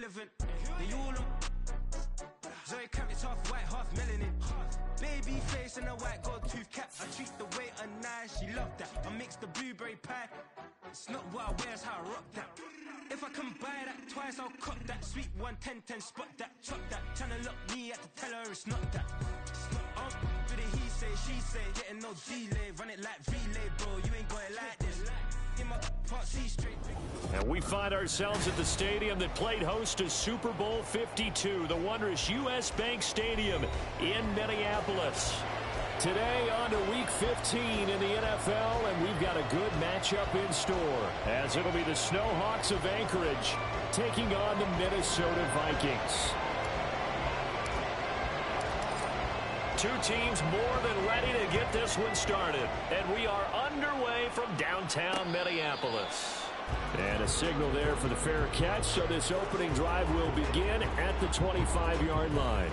irrelevant. They all on. Zoe Camp is half white, half melanin. Baby face and a white gold tooth cap. I treat the waiter nice, she loved that. I mix the blueberry pie. It's not what I wear, it's how I rock that. If I can buy that twice, I'll cop that. Sweet 110, spot that, chop that. Tryna lock me, I have to tell her it's not that. Do the he say, she say, getting no delay. Run it like relay, bro, you ain't got it like this. In my part C straight. And we find ourselves at the stadium that played host to Super Bowl 52, the wondrous U.S. Bank Stadium in Minneapolis. Today on to Week 15 in the NFL, and we've got a good matchup in store, as it'll be the Snowhawks of Anchorage taking on the Minnesota Vikings. Two teams more than ready to get this one started, and we are underway from downtown Minneapolis. And a signal there for the fair catch, so this opening drive will begin at the 25-yard line.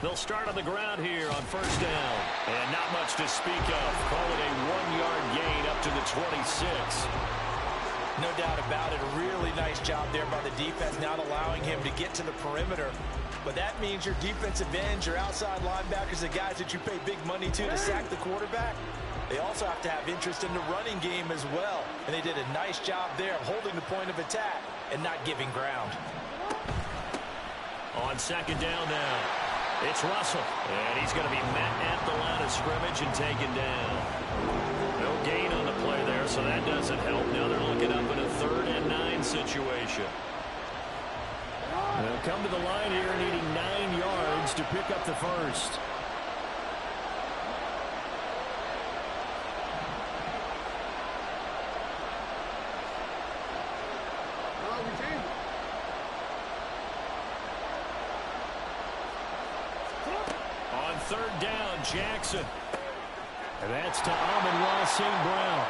They'll start on the ground here on first down. And not much to speak of. Call it a 1-yard gain up to the 26. No doubt about it. A really nice job there by the defense, not allowing him to get to the perimeter. But that means your defensive ends, your outside linebackers, the guys that you pay big money to sack the quarterback, they also have to have interest in the running game as well. And they did a nice job there of holding the point of attack and not giving ground. On second down now, it's Russell. And he's going to be met at the line of scrimmage and taken down. No gain on the play there, so that doesn't help. Now they're looking up in a 3rd and 9 situation. They'll come to the line here needing 9 yards to pick up the first. On 3rd down, Jackson. And that's to Amon-Ra St. Brown.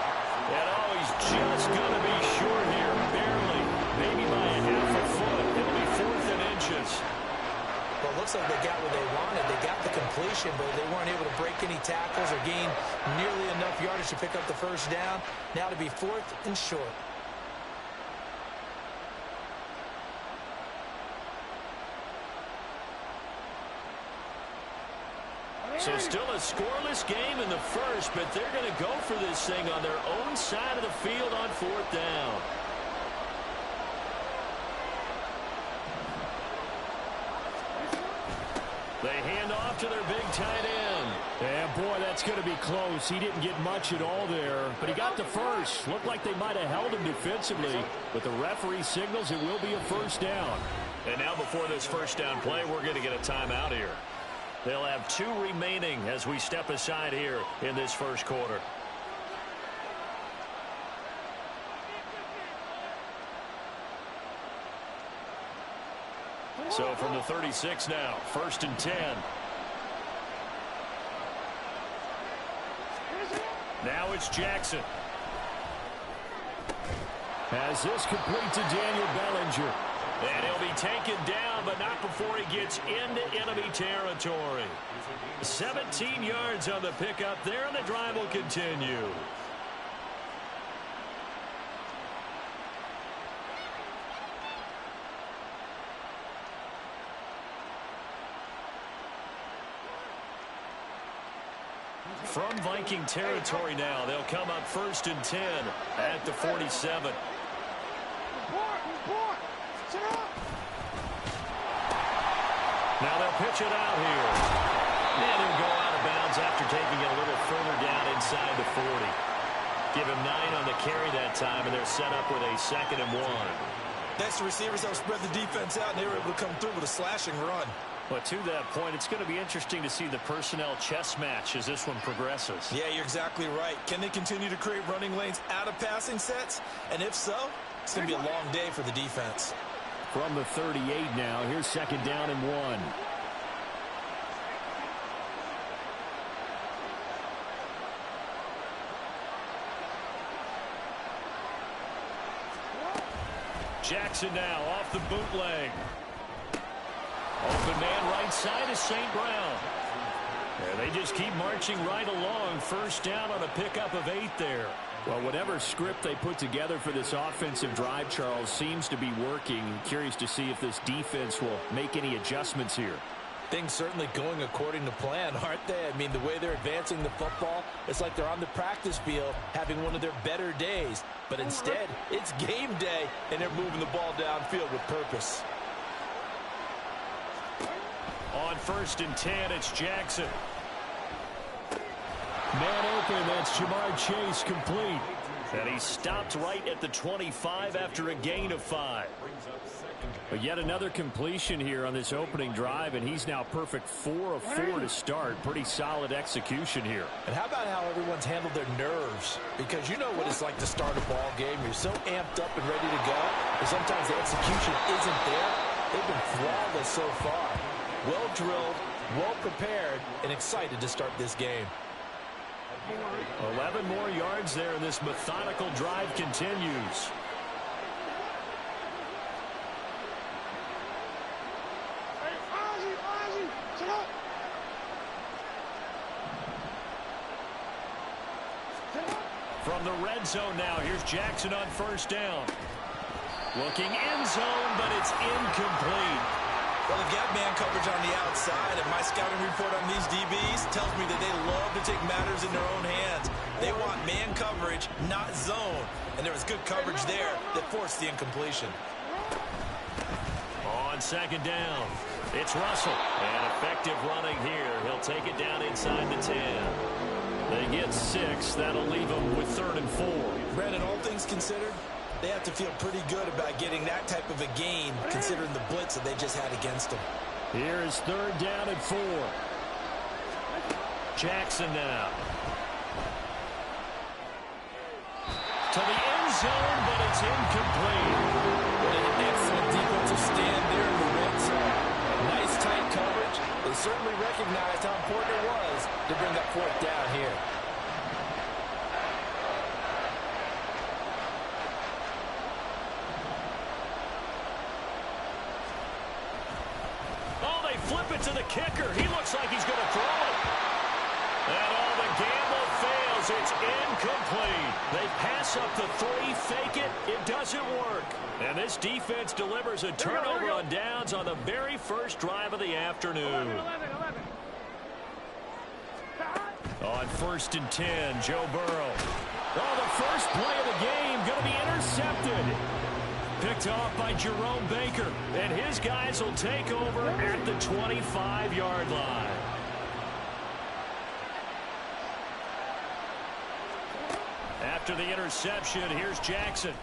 And oh, he's just going to be short here, barely, maybe by a half a foot. It'll be 4th and inches. Well, it looks like they got what they wanted. They got the completion, but they weren't able to break any tackles or gain nearly enough yardage to pick up the first down. Now to be 4th and short. So still a scoreless game in the first, but they're going to go for this thing on their own side of the field on 4th down. They hand off to their big tight end. And boy, that's going to be close. He didn't get much at all there, but he got the first. Looked like they might have held him defensively, but the referee signals it will be a first down. And now before this first down play, we're going to get a timeout here. They'll have 2 remaining as we step aside here in this first quarter. So from the 36 now, 1st and 10. Now it's Jackson. As this complete to Daniel Bellinger. And he'll be taken down, but not before he gets into enemy territory. 17 yards on the pickup there, and the drive will continue. From Viking territory now, they'll come up 1st and 10 at the 47. Now they'll pitch it out here. And he'll go out of bounds after taking it a little further down inside the 40. Give him 9 on the carry that time, and they're set up with a 2nd and 1. That's the receivers that spread the defense out, and they were able to come through with a slashing run. But to that point, it's going to be interesting to see the personnel chess match as this one progresses. Yeah, you're exactly right. Can they continue to create running lanes out of passing sets? And if so, it's going to be a long day for the defense. from the 38 now. Here's 2nd down and 1. Jackson now off the bootleg. Open man right side is St. Brown. And they just keep marching right along. 1st down on a pickup of 8 there. Well, whatever script they put together for this offensive drive, Charles, seems to be working. Curious to see if this defense will make any adjustments here. Things certainly going according to plan, aren't they? I mean, the way they're advancing the football, it's like they're on the practice field having one of their better days. But instead, it's game day, and they're moving the ball downfield with purpose. On 1st and 10, it's Jackson. Man open, that's Jamar Chase complete. And he stopped right at the 25 after a gain of 5. But yet another completion here on this opening drive, and he's now perfect 4 of 4 to start. Pretty solid execution here. And how about how everyone's handled their nerves? Because you know what it's like to start a ball game. You're so amped up and ready to go, but sometimes the execution isn't there. They've been flawless so far. Well drilled, well prepared, and excited to start this game. 11 more yards there, and this methodical drive continues. From the red zone now, here's Jackson on 1st down. Looking end zone, but it's incomplete. Well, they've got man coverage on the outside, and my scouting report on these DBs tells me that they love to take matters in their own hands. They want man coverage, not zone. And there was good coverage there that forced the incompletion. On 2nd down, it's Russell. And effective running here. He'll take it down inside the 10. They get 6. That'll leave them with 3rd and 4. Brandon, all things considered, they have to feel pretty good about getting that type of a gain, considering the blitz that they just had against them. Here is 3rd down and 4. Jackson now. To the end zone, but it's incomplete. What an excellent defensive stand there in the red zone. Nice tight coverage. They certainly recognized how important it was to bring that 4th down here. Flip it to the kicker. He looks like he's going to throw it. And all the gamble fails. It's incomplete. They pass up the 3, fake it. It doesn't work. And this defense delivers a turnover on downs on the very first drive of the afternoon. 11. On 1st and 10, Joe Burrow. Oh, the first play of the game going to be intercepted. Picked off by Jerome Baker, and his guys will take over at the 25-yard line. After the interception, here's Jackson.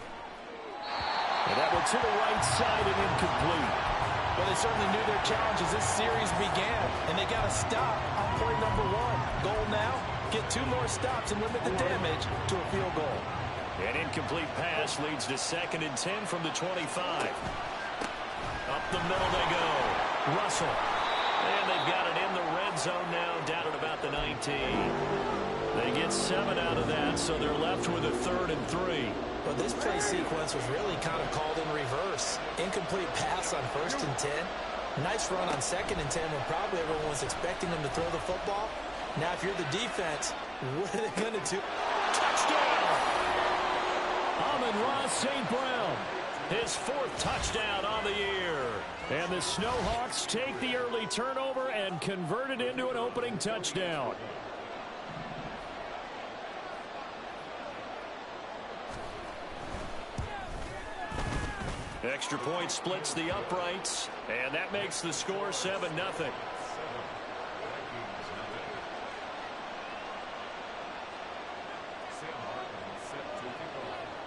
And that one to the right side and incomplete. Well, they certainly knew their challenge as this series began, and they got to stop on play number 1. Goal now, get 2 more stops and limit the damage to a field goal. An incomplete pass leads to 2nd and 10 from the 25. Up the middle they go. Russell. And they've got it in the red zone now, down at about the 19. They get 7 out of that, so they're left with a 3rd and 3. But this play sequence was really kind of called in reverse. Incomplete pass on 1st and 10. Nice run on 2nd and 10 when probably everyone was expecting them to throw the football. Now, if you're the defense, what are they going to do? Touchdown! Amon-Ra St. Brown, his 4th touchdown on the year. And the Snowhawks take the early turnover and convert it into an opening touchdown. Extra point splits the uprights, and that makes the score 7-0.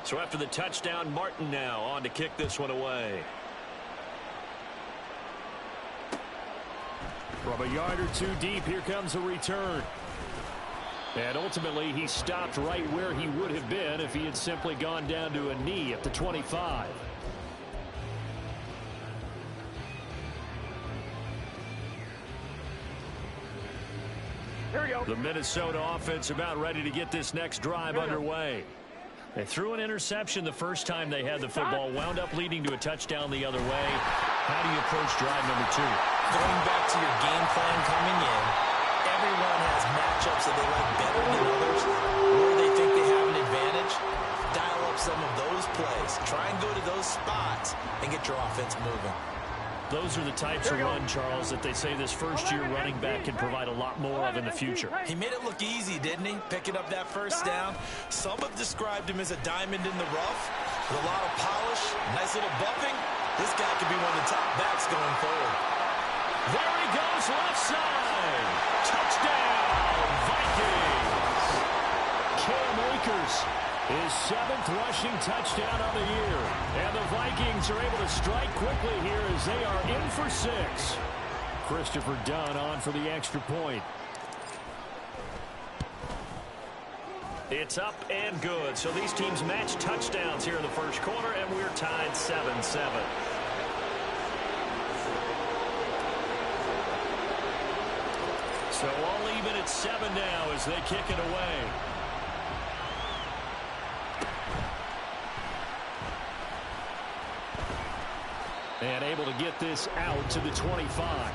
So after the touchdown, Martin now on to kick this one away. From a yard or 2 deep, here comes a return. And ultimately, he stopped right where he would have been if he had simply gone down to a knee at the 25. The Minnesota offense about ready to get this next drive underway. They threw an interception the first time they had the football, wound up leading to a touchdown the other way. How do you approach drive number 2? Going back to your game plan coming in, everyone has matchups that they like better than others, where they think they have an advantage. Dial up some of those plays. Try and go to those spots and get your offense moving. Those are the types of run, Charles, that they say this first-year running back can provide a lot more of in the future. He made it look easy, didn't he? Picking up that first down. Some have described him as a diamond in the rough with a lot of polish, nice little buffing. This guy could be one of the top backs going forward. There he goes, left side. Touchdown, Vikings. Cam Akers, his 7th rushing touchdown of the year. And the Vikings are able to strike quickly here as they are in for 6. Christopher Dunn on for the extra point. It's up and good. So these teams match touchdowns here in the first quarter, and we're tied 7-7. So all even at 7 now as they kick it away. And able to get this out to the 25.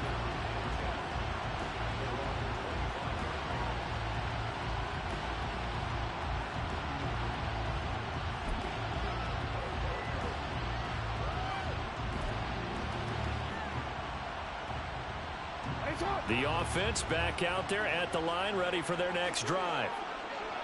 The offense back out there at the line, ready for their next drive.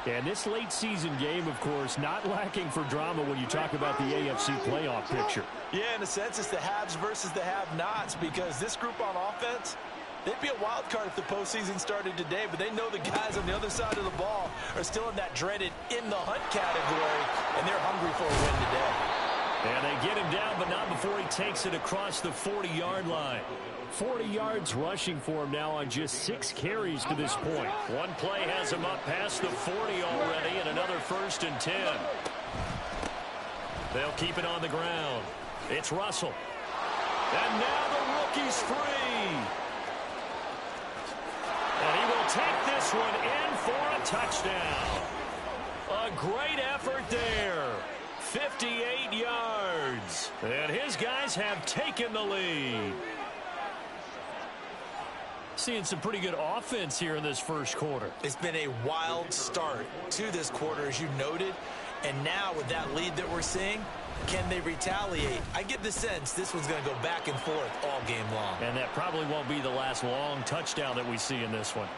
And this late season game, of course, not lacking for drama when you talk about the AFC playoff picture. Yeah, in a sense, it's the haves versus the have-nots, because this group on offense, they'd be a wild card if the postseason started today, but they know the guys on the other side of the ball are still in that dreaded in-the-hunt category, and they're hungry for a win today. And they get him down, but not before he takes it across the 40-yard line. 40 yards rushing for him now on just 6 carries to this point. One play has him up past the 40 already, and another 1st and 10. They'll keep it on the ground. It's Russell. And now the rookie's free. And he will take this one in for a touchdown. A great effort there. 58 yards. And his guys have taken the lead. Seeing some pretty good offense here in this first quarter. It's been a wild start to this quarter, as you noted. And now with that lead that we're seeing, can they retaliate? I get the sense this one's going to go back and forth all game long. And that probably won't be the last long touchdown that we see in this one.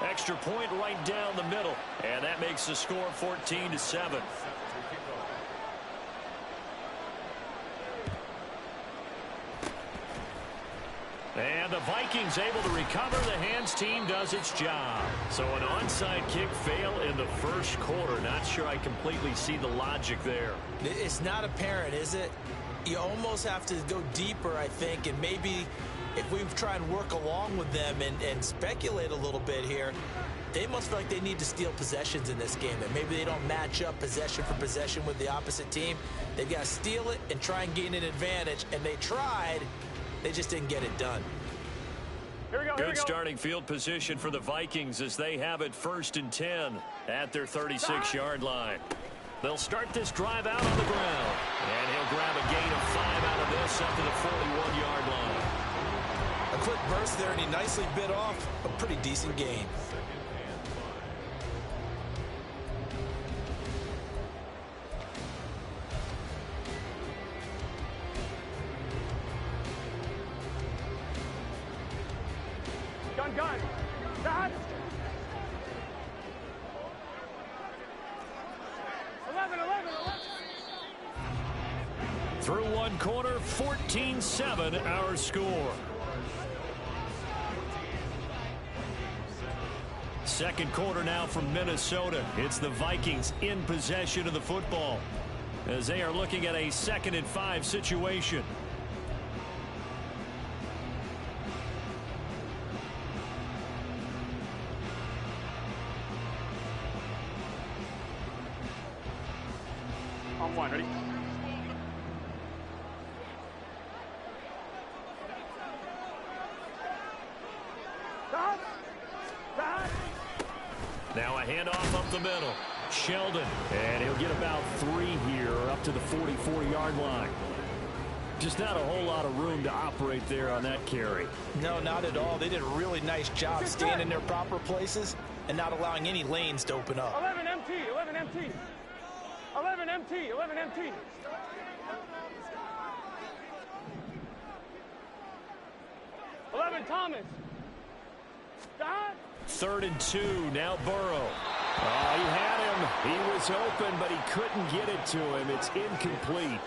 Extra point right down the middle. And that makes the score 14-7. And the Vikings able to recover. The hands team does its job. So an onside kick fail in the first quarter. Not sure I completely see the logic there. It's not apparent, is it? You almost have to go deeper, I think, and maybe if we try and work along with them and speculate a little bit here, they must feel like they need to steal possessions in this game, that maybe they don't match up possession for possession with the opposite team. They've got to steal it and try and gain an advantage, and they tried. They just didn't get it done. Good starting field position for the Vikings as they have it 1st and 10 at their 36-yard line. They'll start this drive out on the ground. And he'll grab a gain of 5 out of this up to the 41-yard line. A quick burst there, and he nicely bit off a pretty decent gain. Gun. Dad. 11. Through one quarter, 14-7 our score. Second quarter now from Minnesota. It's the Vikings in possession of the football as they are looking at a 2nd and 5 situation. On 1, ready? Dad. Now a handoff up the middle. Sheldon, and he'll get about 3 here up to the 44-yard line. Just not a whole lot of room to operate there on that carry. No, not at all. They did a really nice job staying in their proper places and not allowing any lanes to open up. 11 MT, 11 MT. 11 MT, 11 MT. 11 Thomas. Dot. 3rd and 2, now Burrow. Oh, he had him. He was open, but he couldn't get it to him. It's incomplete.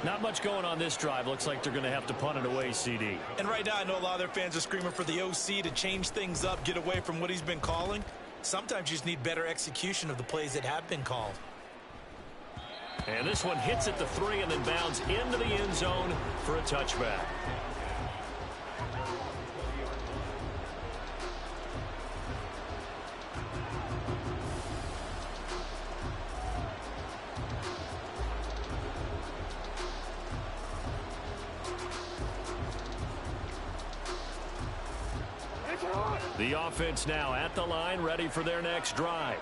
Not much going on this drive. Looks like they're going to have to punt it away, CD. And right now, I know a lot of their fans are screaming for the OC to change things up, get away from what he's been calling. Sometimes you just need better execution of the plays that have been called. And this one hits at the 3 and then bounds into the end zone for a touchback. The offense now at the line, ready for their next drive.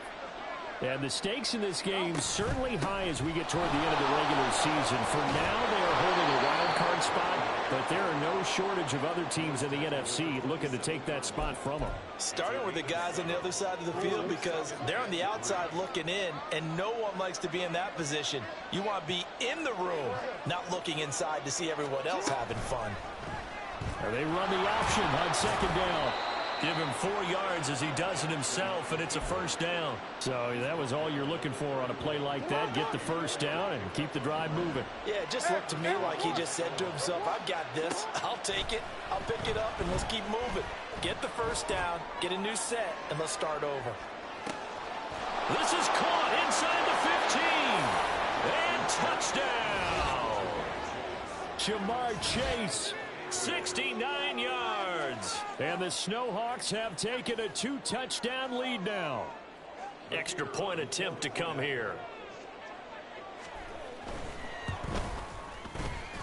And the stakes in this game certainly high as we get toward the end of the regular season. For now, they are holding a wild card spot, but there are no shortage of other teams in the NFC looking to take that spot from them. Starting with the guys on the other side of the field because they're on the outside looking in, and no one likes to be in that position. You want to be in the room, not looking inside to see everyone else having fun. They run the option on 2nd down. Give him 4 yards as he does it himself, and it's a 1st down. So that was all you're looking for on a play like that. Get the 1st down and keep the drive moving. Yeah, it just looked to me like he just said to himself, I've got this. I'll take it. I'll pick it up, and let's keep moving. Get the 1st down, get a new set, and let's start over. This is caught inside the 15. And touchdown. Jamar Chase. 69 yards. And the Snowhawks have taken a 2-touchdown lead now. Extra point attempt to come here.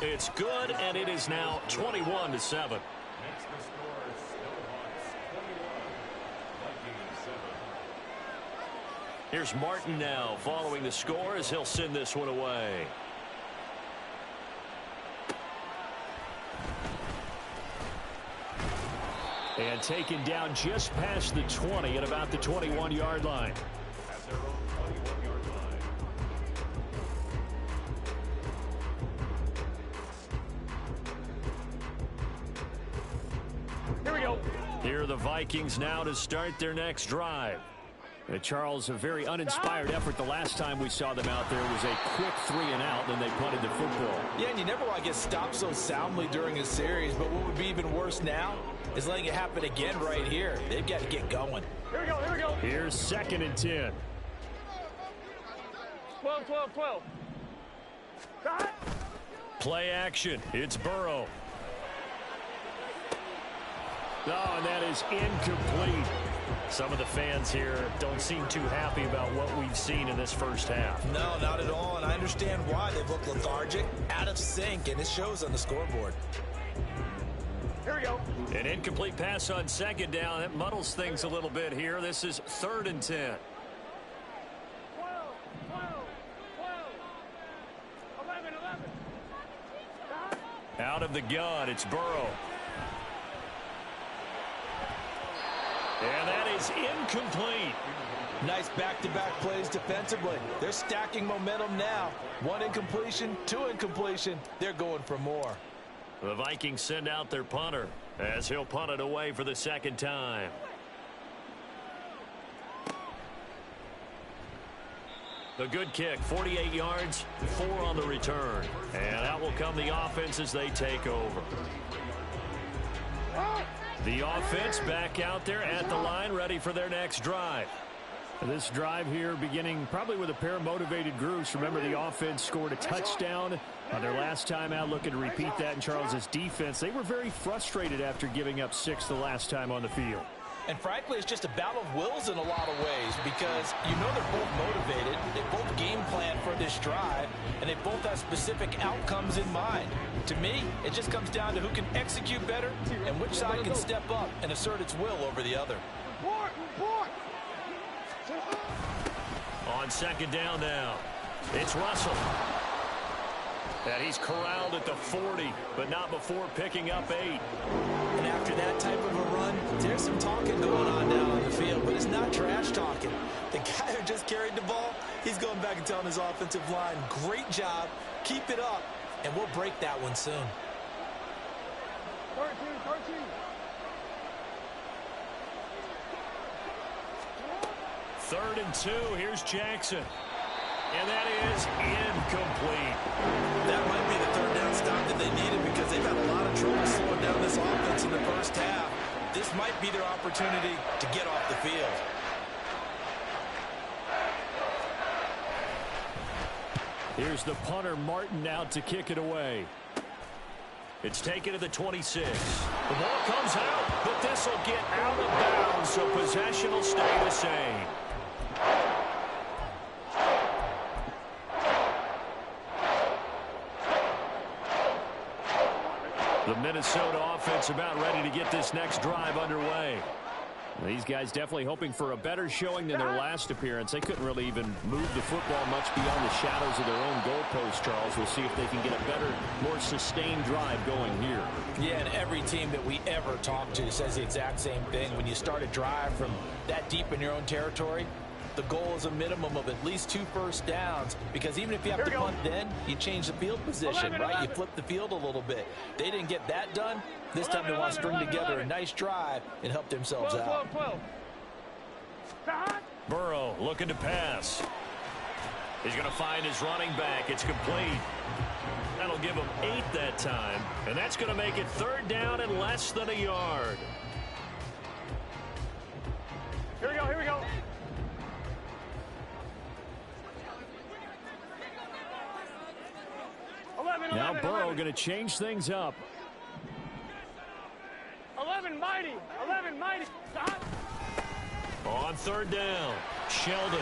It's good, and it is now 21-7. Here's Martin now following the score as he'll send this one away. And taken down just past the 20 at about the 21-yard line. Here we go. Here are the Vikings now to start their next drive. Charles, a very uninspired effort the last time we saw them out there. Was a quick 3-and-out, then they punted the football. Yeah, and you never want to get stopped so soundly during a series, but what would be even worse now is letting it happen again right here. They've got to get going. Here we go, here we go. Here's 2nd and 10. 12, 12, 12. Got. Play action. It's Burrow. Oh, and that is incomplete. Some of the fans here don't seem too happy about what we've seen in this first half. No, not at all, and I understand why. They've looked lethargic, out of sync, and it shows on the scoreboard. Here we go. An incomplete pass on 2nd down. That muddles things a little bit here. This is 3rd and 10. 12, 12, 12. 11, 11. Got. Out of the gun, it's Burrow. And that is incomplete. Nice back-to-back plays defensively. They're stacking momentum now. 1 incompletion, 2 incompletion. They're going for more. The Vikings send out their punter as he'll punt it away for the 2nd time. A good kick, 48 yards, 4 on the return. And out will come the offense as they take over. The offense back out there at the line, ready for their next drive. This drive here beginning probably with a pair of motivated groups. Remember, the offense scored a touchdown on their last time out, looking to repeat that in Charles's defense. They were very frustrated after giving up 6 the last time on the field. And frankly, it's just a battle of wills in a lot of ways because you know they're both motivated, they both game plan for this drive, and they both have specific outcomes in mind. To me, it just comes down to who can execute better and which side can step up and assert its will over the other. On second down now, it's Russell. And he's corralled at the 40, but not before picking up 8. And after that type of a run, there's some talking going on down on the field, but it's not trash talking. The guy who just carried the ball, he's going back and telling his offensive line, great job, keep it up, and we'll break that one soon. 13. 3rd and 2, here's Jackson. And that is incomplete. That might be the 3rd down stop that they needed because they've had a lot of trouble slowing down this offense in the first half. This might be their opportunity to get off the field. Here's the punter, Martin, out to kick it away. It's taken to the 26. The ball comes out, but this will get out of bounds, so possession will stay the same. The Minnesota offense about ready to get this next drive underway. These guys definitely hoping for a better showing than their last appearance. They couldn't really even move the football much beyond the shadows of their own goalpost, Charles. We'll see if they can get a better, more sustained drive going here. Yeah, and every team that we ever talk to says the exact same thing. When you start a drive from that deep in your own territory, the goal is a minimum of at least 2 first downs, because even if you have to punt then, you change the field position, right? You flip the field a little bit. They didn't get that done. This time they want to string together a nice drive and help themselves out. 12. Burrow looking to pass. He's going to find his running back. It's complete. That'll give him 8 that time, and that's going to make it 3rd down and less than a yard. Here we go. Now Burrow going to change things up. 11 mighty. Stop. On 3rd down, Sheldon.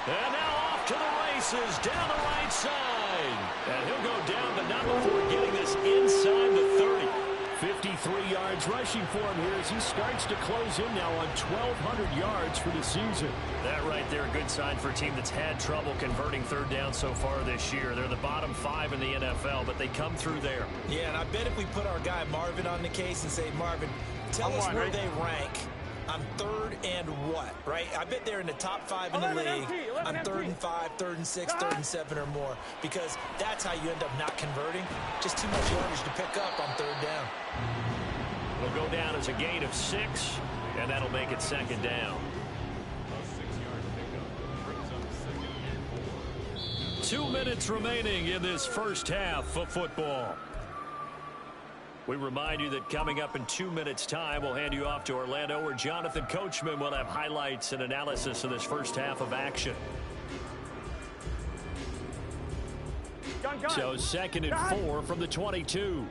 And now off to the races down the right side. And he'll go down, but not before getting this inside the 30. 53 yards rushing for him here as he starts to close in now on 1,200 yards for the season. That right there, a good sign for a team that's had trouble converting 3rd down so far this year. They're the bottom 5 in the NFL, but they come through there. Yeah, and I bet if we put our guy Marvin on the case and say, Marvin, tell us where they rank on 3rd and what, right? I bet they're in the top 5 in the league on 3rd and 5, 3rd and 6, 3rd and 7 or more, because that's how you end up not converting. Just too much yardage to pick up on 3rd down. It'll go down as a gain of 6, and that'll make it 2nd down. 2 minutes remaining in this first half of football. We remind you that coming up in 2 minutes' time, we'll hand you off to Orlando, where Jonathan Coachman will have highlights and analysis of this first half of action. So 2nd and 4 from the 22.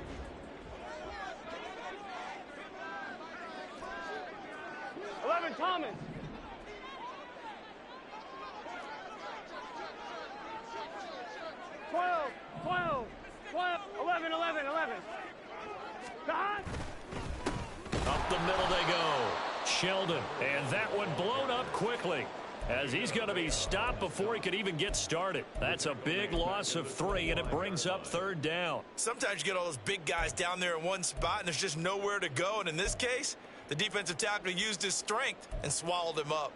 Thomas. 12. 11. Stop. Up the middle they go. Sheldon, and that one blown up quickly, as he's going to be stopped before he could even get started. That's a big loss of 3, and it brings up 3rd down. Sometimes you get all those big guys down there in one spot, and there's just nowhere to go. And in this case, the defensive tackle used his strength and swallowed him up.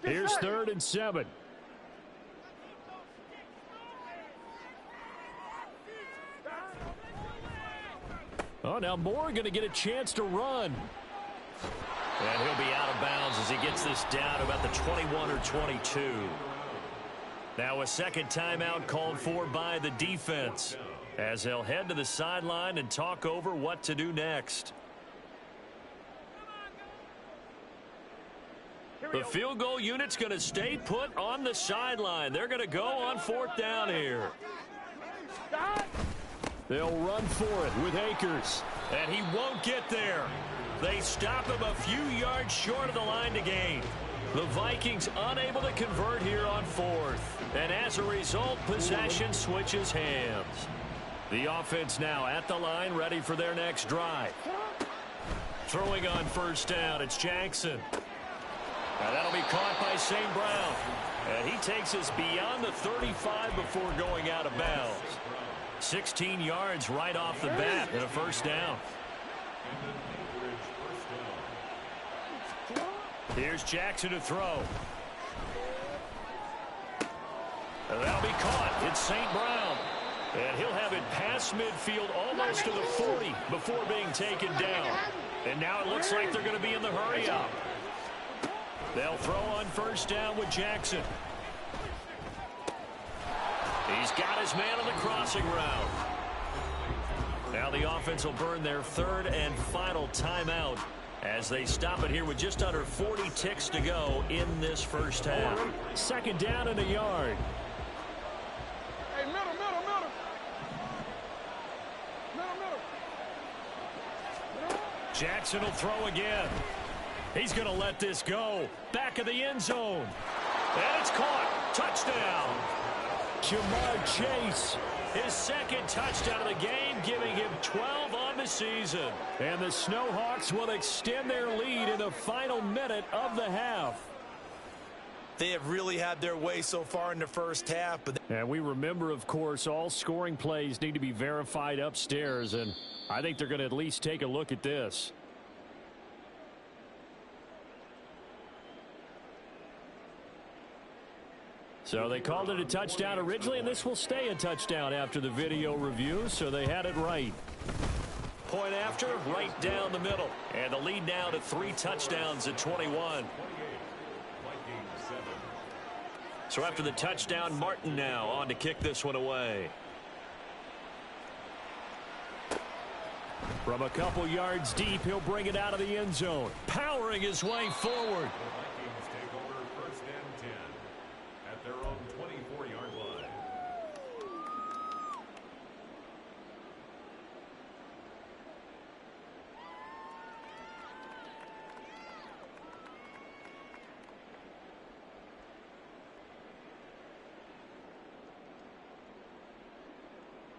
Here's 3rd and 7. Oh, now Moore going to get a chance to run. And he'll be out of bounds as he gets this down to about the 21 or 22. Now a second timeout called for by the defense, as they'll head to the sideline and talk over what to do next. The field goal unit's going to stay put on the sideline. They're going to go on 4th down here. They'll run for it with Akers, and he won't get there. They stop him a few yards short of the line to gain. The Vikings unable to convert here on fourth. And as a result, possession switches hands. The offense now at the line, ready for their next drive. Throwing on first down, it's Jackson. Now that'll be caught by St. Brown. And he takes us beyond the 35 before going out of bounds. 16 yards right off the bat and a first down. Here's Jackson to throw. And that'll be caught. It's St. Brown. And he'll have it past midfield almost to the 40 before being taken down. And now it looks like they're going to be in the hurry up. They'll throw on first down with Jackson. He's got his man on the crossing route. Now the offense will burn their third and final timeout as they stop it here with just under 40 ticks to go in this first half. Second down and a yard. Hey, middle. Jackson will throw again. He's going to let this go. Back of the end zone. And it's caught. Touchdown. Jamar Chase, his second touchdown of the game, giving him 12 on the season. And the Snowhawks will extend their lead in the final minute of the half. They have really had their way so far in the first half. And we remember, of course, all scoring plays need to be verified upstairs, and I think they're going to at least take a look at this. So they called it a touchdown originally, and this will stay a touchdown after the video review, so they had it right. Point after, right down the middle. And the lead now to 3 touchdowns at 21. So after the touchdown, Martin now on to kick this one away. From a couple yards deep, he'll bring it out of the end zone, powering his way forward. Vikings take over first and 10 at their own 24-yard line.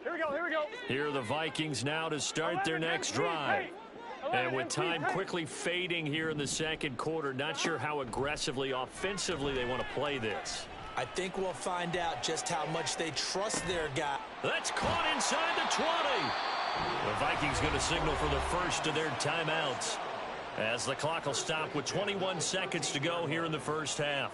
Here we go. Here are the Vikings now to start their next drive. And with time quickly fading here in the second quarter, not sure how aggressively, offensively they want to play this. I think we'll find out just how much they trust their guy. That's caught inside the 20. The Vikings going to signal for the first of their timeouts as the clock will stop with 21 seconds to go here in the first half.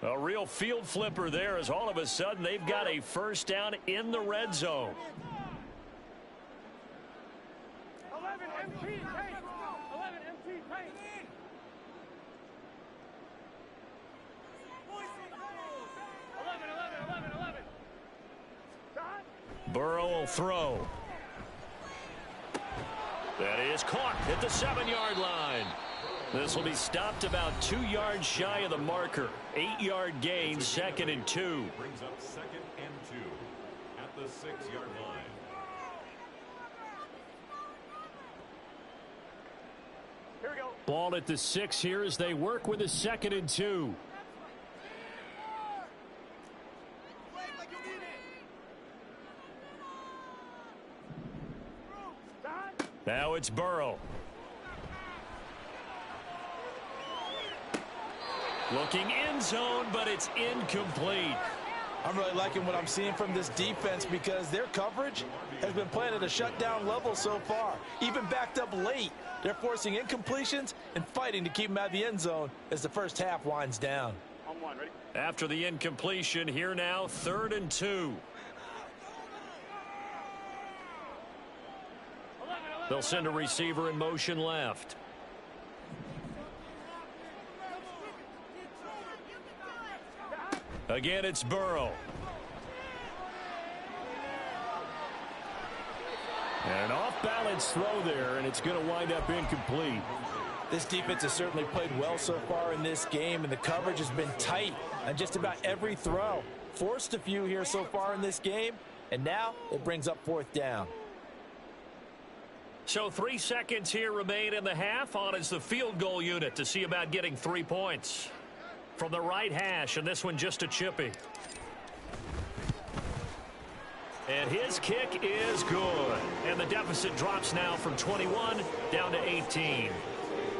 A real field flipper there as all of a sudden they've got a first down in the red zone. 11 MT paint. 11 MT paint. Burrow will throw. That is caught at the 7-yard line. This will be stopped about 2 yards shy of the marker. 8-yard gain, 2nd and 2. Brings up 2nd and 2 at the 6-yard line. Here we go. Ball at the 6 here as they work with a 2nd and 2. Now it's Burrow. Looking end zone, but it's incomplete. I'm really liking what I'm seeing from this defense because their coverage has been playing at a shutdown level so far. Even backed up late, they're forcing incompletions and fighting to keep them out of the end zone as the first half winds down. On one, ready? After the incompletion, here now, 3rd and 2. They'll send a receiver in motion left. Again, it's Burrow. And an off-balance throw there, and it's going to wind up incomplete. This defense has certainly played well so far in this game, and the coverage has been tight. on just about every throw. Forced a few here so far in this game, and now it brings up 4th down. So 3 seconds here remain in the half. On is the field goal unit to see about getting 3 points. From the right hash, and this one just a chippy. And his kick is good. And the deficit drops now from 21 down to 18.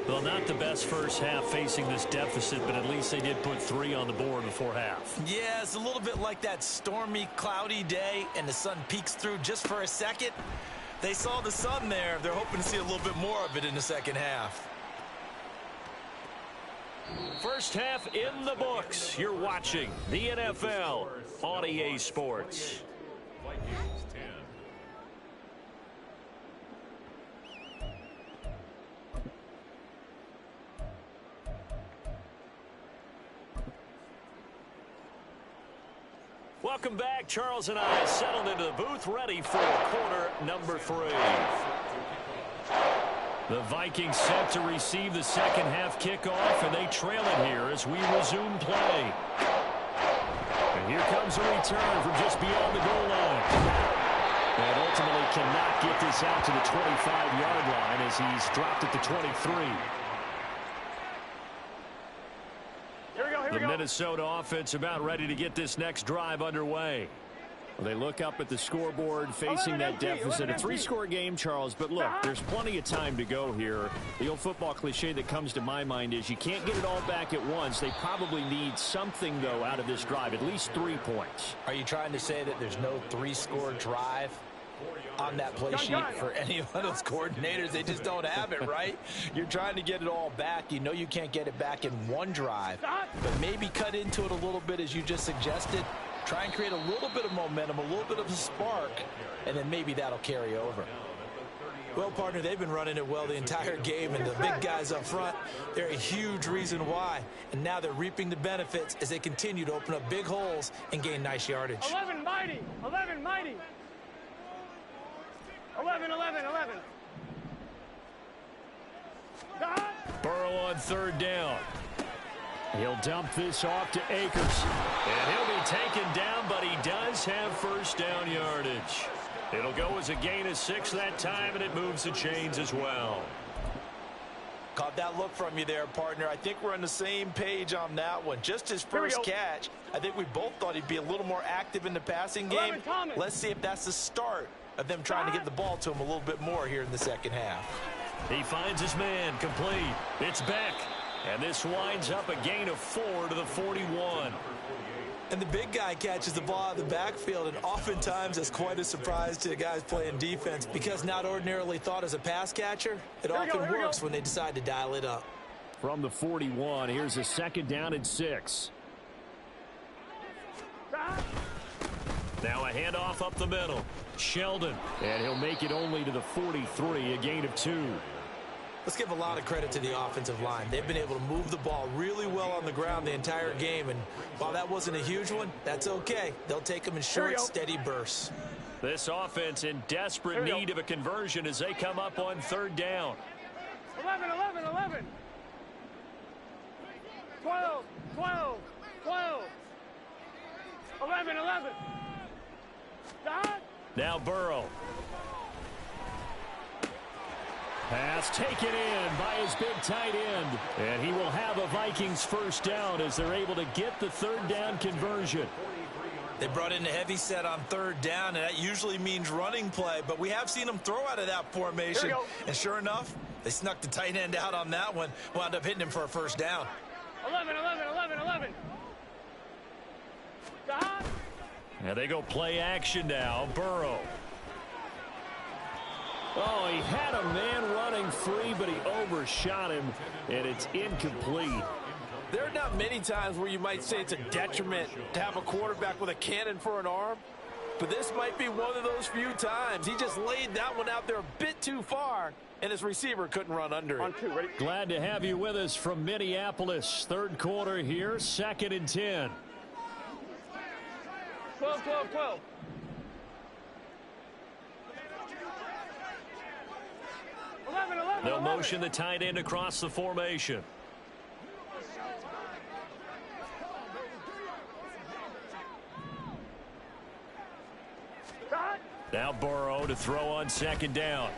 Well, not the best first half facing this deficit, but at least they did put 3 on the board before half. Yeah, it's a little bit like that stormy, cloudy day, and the sun peeks through just for a second. They saw the sun there. They're hoping to see a little bit more of it in the second half. First half in the books. You're watching the NFL on EA Sports. Vikings 10. Welcome back. Charles and I settled into the booth, ready for quarter number 3. The Vikings set to receive the second half kickoff, and they trail it here as we resume play. And here comes a return from just beyond the goal line. And ultimately cannot get this out to the 25-yard line as he's dropped at the 23. The Minnesota offense about ready to get this next drive underway. Well, they look up at the scoreboard facing that deficit. A 3-score game, Charles, but look, there's plenty of time to go here. The old football cliche that comes to my mind is you can't get it all back at once. They probably need something, though, out of this drive, at least 3 points. Are you trying to say that there's no 3-score drive on that play sheet for any of those coordinators? They just don't have it, right? You're trying to get it all back. You know you can't get it back in one drive, but maybe cut into it a little bit as you just suggested. Try and create a little bit of momentum, a little bit of a spark, and then maybe that'll carry over. Well, partner, they've been running it well the entire game, and the big guys up front, they're a huge reason why. And now they're reaping the benefits as they continue to open up big holes and gain nice yardage. 11 mighty, 11 mighty. 11, 11, 11. Burrow on 3rd down. He'll dump this off to Akers. And he'll be taken down, but he does have first down yardage. It'll go as a gain of 6 that time, and it moves the chains as well. Caught that look from you there, partner. I think we're on the same page on that one. Just his first catch, I think we both thought he'd be a little more active in the passing game. Let's see if that's the start of them trying to get the ball to him a little bit more here in the second half. He finds his man complete. It's Beck. And this winds up a gain of 4 to the 41. And the big guy catches the ball out of the backfield, and oftentimes that's quite a surprise to the guys playing defense because not ordinarily thought as a pass catcher, it often works when they decide to dial it up. From the 41, here's a 2nd down and 6. Now a handoff up the middle. Sheldon, and he'll make it only to the 43, a gain of 2. Let's give a lot of credit to the offensive line. They've been able to move the ball really well on the ground the entire game, and while that wasn't a huge one, that's okay. They'll take them in short, steady bursts. This offense in desperate need of a conversion as they come up on 3rd down. 11, 11, 11. 12, 12, 12. 11, 11. Now Burrow. Pass taken in by his big tight end. And he will have a Vikings first down as they're able to get the 3rd down conversion. They brought in a heavy set on 3rd down, and that usually means running play, but we have seen them throw out of that formation. And sure enough, they snuck the tight end out on that one, wound up hitting him for a first down. 11, 11, 11, 11. And they go play action now. Burrow. Oh, he had a man running free, but he overshot him, and it's incomplete. There are not many times where you might say it's a detriment to have a quarterback with a cannon for an arm, but this might be one of those few times. He just laid that one out there a bit too far, and his receiver couldn't run under it. Glad to have you with us from Minneapolis. 3rd quarter here, 2nd and 10. 12, 12, 12. They'll motion the tight end across the formation. Now Burrow to throw on second down.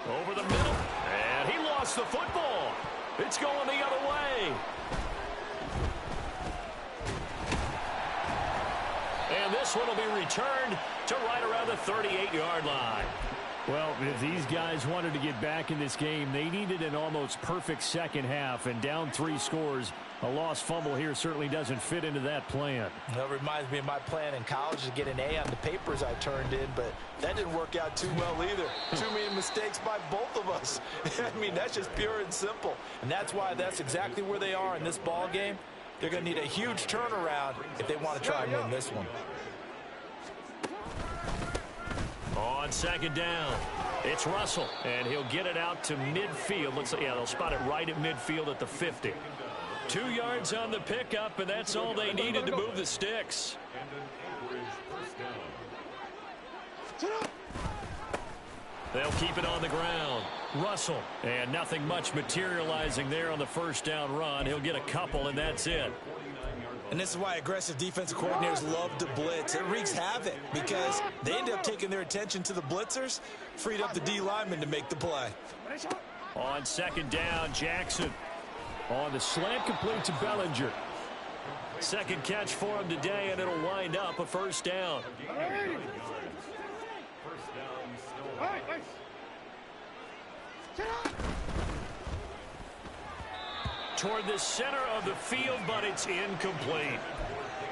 Over the middle. And he lost the football. It's going the other way. And this one will be returned to right around the 38-yard line. Well, if these guys wanted to get back in this game, they needed an almost perfect second half, and down 3 scores. A lost fumble here certainly doesn't fit into that plan. That reminds me of my plan in college to get an A on the papers I turned in, but that didn't work out too well either. Too many mistakes by both of us. I mean, that's just pure and simple. And that's why that's exactly where they are in this ball game. They're going to need a huge turnaround if they want to try and win this one. On second down, it's Russell, and he'll get it out to midfield. Looks like, yeah, they'll spot it right at midfield at the 50. 2 yards on the pickup, and that's all they needed to move the sticks. They'll keep it on the ground. Russell, and nothing much materializing there on the first down run. He'll get a couple, and that's it. And this is why aggressive defensive coordinators love to blitz. It wreaks havoc because they end up taking their attention to the blitzers, freed up the D lineman to make the play. On second down, Jackson. On the slant, complete to Bellinger. Second catch for him today, and it'll wind up a first down. Toward the center of the field, but it's incomplete.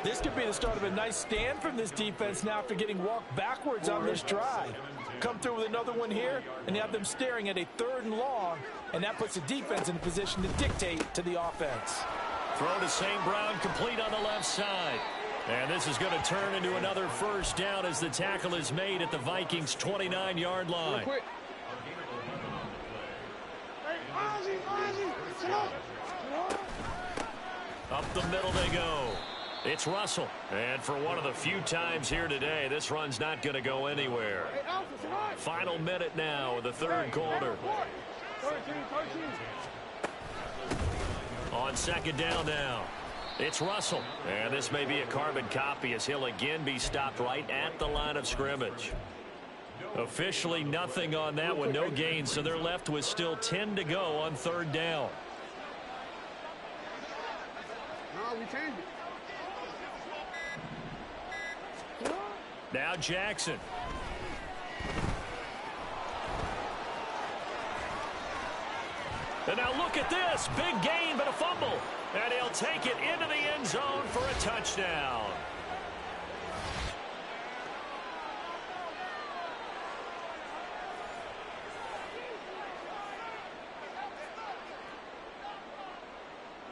This could be the start of a nice stand from this defense now after getting walked backwards on this drive. Come through with another one here, and you have them staring at a 3rd and long, and that puts the defense in a position to dictate to the offense. Throw to St. Brown, complete on the left side. And this is going to turn into another first down as the tackle is made at the Vikings' 29-yard line. Up the middle they go. It's Russell. And for one of the few times here today, this run's not going to go anywhere. Final minute now of the 3rd quarter. On second down now, it's Russell. And this may be a carbon copy as he'll again be stopped right at the line of scrimmage. Officially nothing on that one, no gain, so they're left with still 10 to go on 3rd down. Now Jackson. And now look at this. Big gain, but a fumble. And he'll take it into the end zone for a touchdown.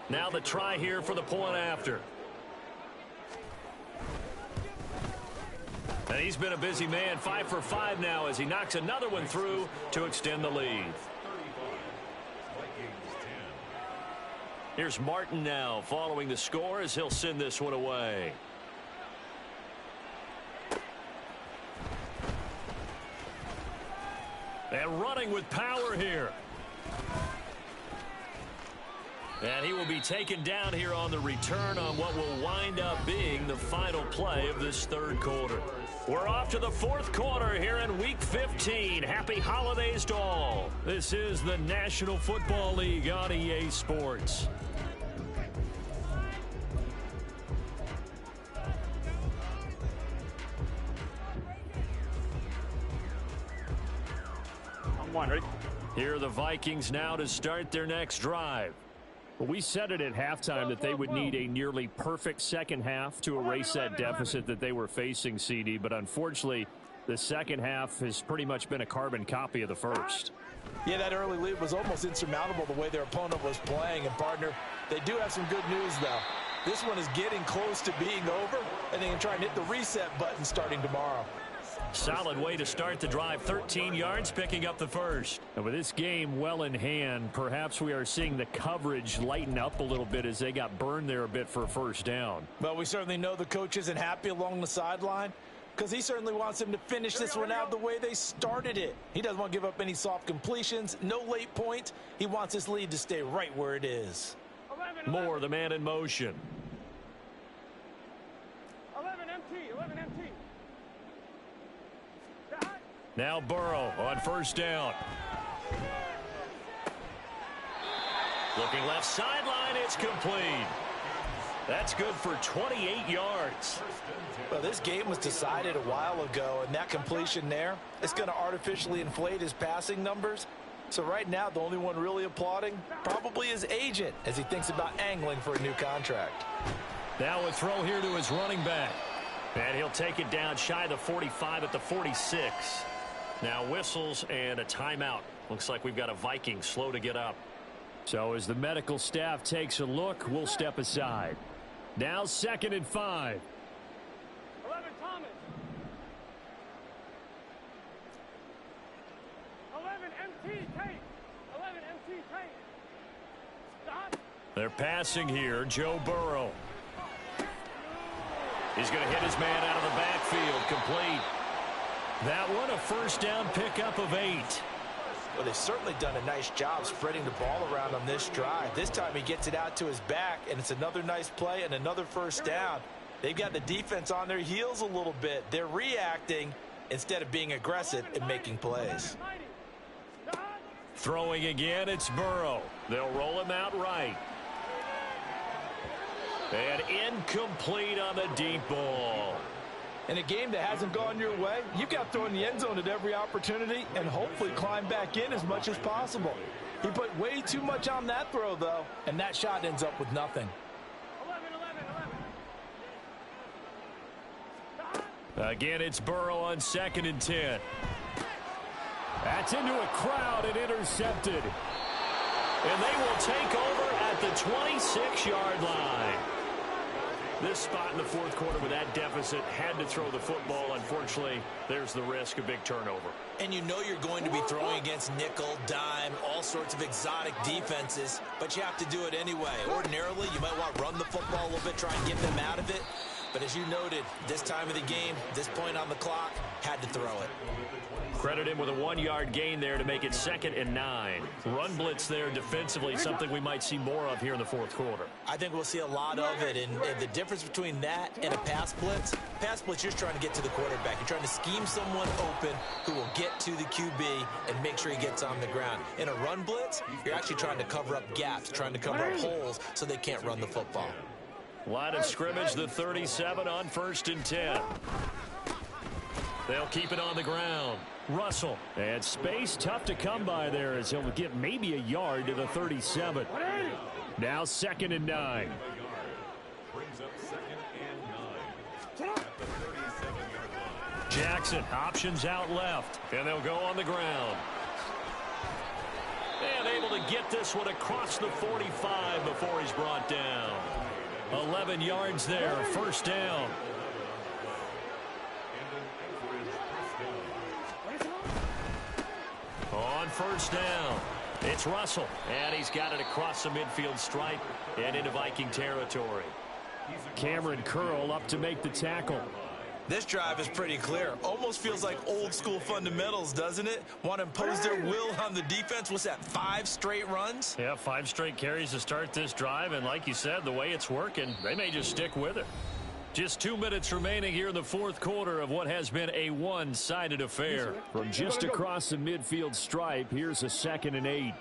Now the try here for the point after. And he's been a busy man, 5 for 5 now as he knocks another one through to extend the lead. Here's Martin now following the score as he'll send this one away. And running with power here. And he will be taken down here on the return on what will wind up being the final play of this 3rd quarter. We're off to the 4th quarter here in Week 15. Happy holidays to all. This is the National Football League on EA Sports. Here are the Vikings now to start their next drive. We said it at halftime that they would need a nearly perfect second half to erase that deficit that they were facing, CD, but unfortunately, the second half has pretty much been a carbon copy of the first. Yeah, that early lead was almost insurmountable the way their opponent was playing. And, partner, they do have some good news, though. This one is getting close to being over, and they can try and hit the reset button starting tomorrow. Solid way to start the drive. 13 yards, picking up the first. And with this game well in hand, perhaps we are seeing the coverage lighten up a little bit as they got burned there a bit for a first down. Well, we certainly know the coach isn't happy along the sideline because he certainly wants them to finish this one out the way they started it. He doesn't want to give up any soft completions, no late points. He wants his lead to stay right where it is. Moore, the man in motion. 11 MT, 11 MT. Now Burrow on first down. Looking left sideline, it's complete. That's good for 28 yards. Well, this game was decided a while ago, and that completion there is going to artificially inflate his passing numbers. So right now, the only one really applauding probably his agent as he thinks about angling for a new contract. Now a throw here to his running back. And he'll take it down shy of the 45 at the 46. Now whistles and a timeout. Looks like we've got a Viking slow to get up. So as the medical staff takes a look, we'll step aside. Now 2nd and 5. 11 Thomas. 11 MT Tate. 11 MT Tate. Stop. They're passing here. Joe Burrow. He's going to hit his man out of the backfield. Complete. That one a first down pickup of 8. Well, they've certainly done a nice job spreading the ball around on this drive. This time he gets it out to his back, and it's another nice play and another first down. They've got the defense on their heels a little bit. They're reacting instead of being aggressive and making plays. Throwing again, it's Burrow. They'll roll him out right. And incomplete on the deep ball. In a game that hasn't gone your way, you've got to throw in the end zone at every opportunity and hopefully climb back in as much as possible. He put way too much on that throw, though, and that shot ends up with nothing. 11. Again, it's Burrow on 2nd and 10. That's into a crowd and intercepted. And they will take over at the 26-yard line. This spot in the fourth quarter with that deficit had to throw the football. Unfortunately, there's the risk of big turnover. And you know you're going to be throwing against nickel, dime, all sorts of exotic defenses, but you have to do it anyway. Ordinarily, you might want to run the football a little bit, try and get them out of it. But as you noted, this time of the game, this point on the clock, had to throw it. Credit him with a 1-yard gain there to make it 2nd and 9. Run blitz there defensively, something we might see more of here in the fourth quarter. I think we'll see a lot of it, and the difference between that and a pass blitz, you're just trying to get to the quarterback. You're trying to scheme someone open who will get to the QB and make sure he gets on the ground. In a run blitz, you're actually trying to cover up gaps, trying to cover up holes so they can't run the football. Line of scrimmage, the 37 on 1st and 10. They'll keep it on the ground. Russell. And space tough to come by there as he'll get maybe a yard to the 37. Now 2nd and 9. Brings up 2nd and 9 at the 37-yard line. Jackson options out left. And they'll go on the ground. And able to get this one across the 45 before he's brought down. 11 yards there, first down. On first down, it's Russell, and he's got it across the midfield stripe and into Viking territory. Cameron Curl up to make the tackle. This drive is pretty clear. Almost feels like old school fundamentals, doesn't it? Want to impose their will on the defense. What's that, 5 straight runs? Yeah, 5 straight carries to start this drive, and like you said, the way it's working, they may just stick with it. Just 2 minutes remaining here in the fourth quarter of what has been a one-sided affair. From just across the midfield stripe, here's a 2nd and 8.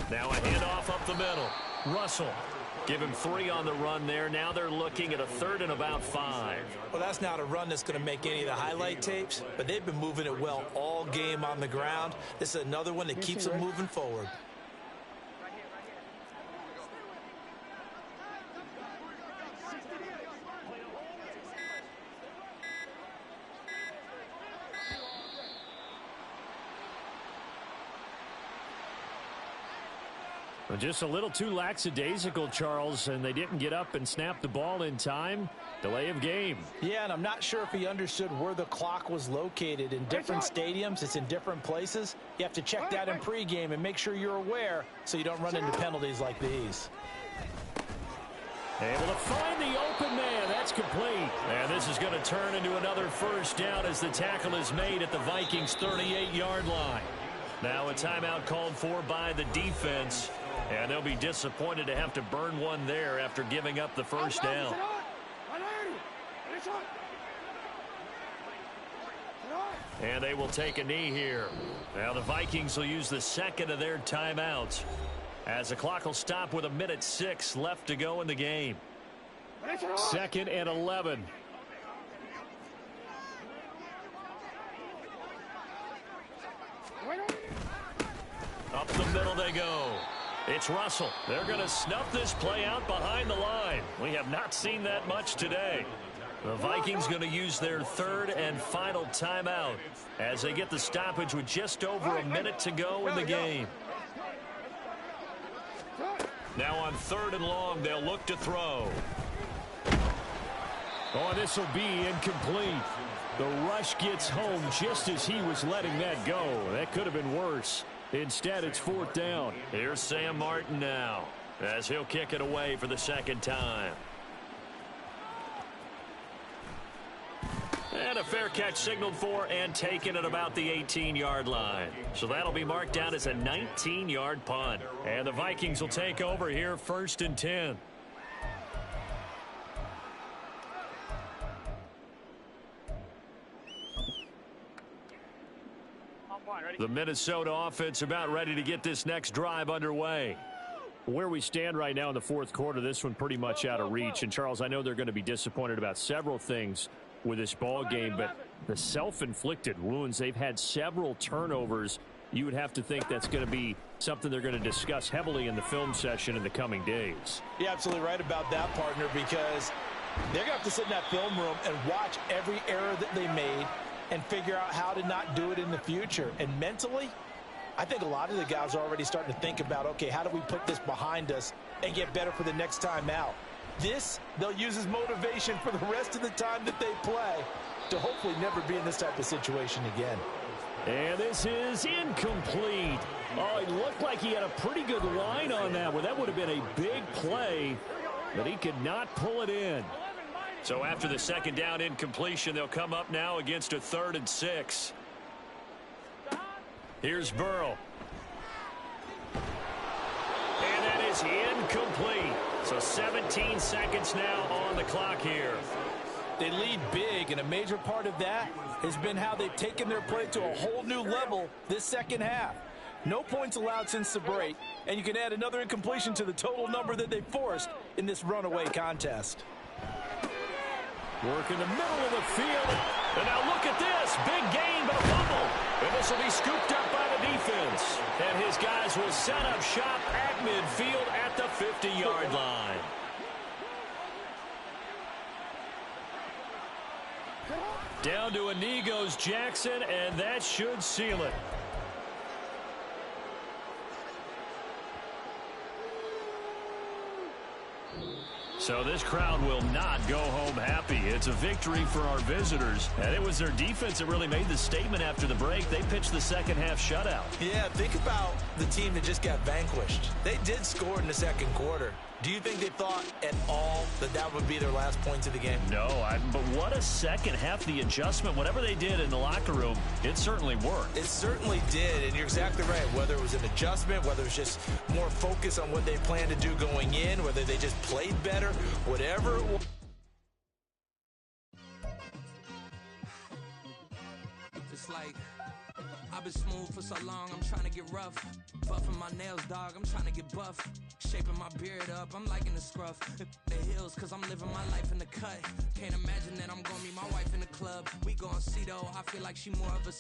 Now a handoff up the middle. Russell. Give him 3 on the run there. Now they're looking at a 3rd and about 5. Well, that's not a run that's going to make any of the highlight tapes, but they've been moving it well all game on the ground. This is another one that keeps them moving forward. Just a little too lackadaisical, Charles, and they didn't get up and snap the ball in time. Delay of game. Yeah, and I'm not sure if he understood where the clock was located. In different stadiums, it's in different places. You have to check that in pregame and make sure you're aware so you don't run into penalties like these. Able to find the open man. That's complete. And this is going to turn into another first down as the tackle is made at the Vikings' 38-yard line. Now a timeout called for by the defense. And they'll be disappointed to have to burn one there after giving up the first down. And they will take a knee here. Now the Vikings will use the second of their timeouts, as the clock will stop with 1:06 left to go in the game. 2nd and 11. Up the middle they go. It's Russell. They're going to snuff this play out behind the line. We have not seen that much today. The Vikings going to use their 3rd and final timeout as they get the stoppage with just over a minute to go in the game. Now on 3rd and long, they'll look to throw. Oh, this will be incomplete. The rush gets home just as he was letting that go. That could have been worse. Instead, it's 4th down. Here's Sam Martin now as he'll kick it away for the 2nd time. And a fair catch signaled for and taken at about the 18-yard line. So that'll be marked down as a 19-yard punt. And the Vikings will take over here 1st and 10. The Minnesota offense about ready to get this next drive underway. Where we stand right now in the 4th quarter, this one pretty much out of reach. And, Charles, I know they're going to be disappointed about several things with this ball game, but the self-inflicted wounds, they've had several turnovers. You would have to think that's going to be something they're going to discuss heavily in the film session in the coming days. You're absolutely right about that, partner, because they're going to have to sit in that film room and watch every error that they made and figure out how to not do it in the future. And mentally, I think a lot of the guys are already starting to think about, okay, how do we put this behind us and get better for the next time out? This, they'll use as motivation for the rest of the time that they play to hopefully never be in this type of situation again. And this is incomplete. Oh, it looked like he had a pretty good line on that one. That would have been a big play, but he could not pull it in. So after the 2nd down incompletion, they'll come up now against a 3rd and 6. Here's Burrow. And that is incomplete. So 17 seconds now on the clock here. They lead big, and a major part of that has been how they've taken their play to a whole new level this 2nd half. No points allowed since the break, and you can add another incompletion to the total number that they forced in this runaway contest. Work in the middle of the field. And now look at this. Big gain, but a fumble. And this will be scooped up by the defense. And his guys will set up shop at midfield at the 50-yard line. Down to a knee goes Jackson, and that should seal it. So this crowd will not go home happy. It's a victory for our visitors. And it was their defense that really made the statement after the break. They pitched the 2nd half shutout. Yeah, think about the team that just got vanquished. They did score in the 2nd quarter. Do you think they thought at all that that would be their last points of the game? No, but what a 2nd half. The adjustment, whatever they did in the locker room, it certainly worked. It certainly did, and you're exactly right. Whether it was an adjustment, whether it was just more focus on what they planned to do going in, whether they just played better, whatever it was. It's like I've been smooth for so long, I'm trying to get rough. Buffing my nails, dog, I'm trying to get buff. Shaping my beard up, I'm liking the scruff. The hills, cause I'm living my life in the cut. Can't imagine that I'm gonna meet my wife in the club. We gon' see though, I feel like she more of a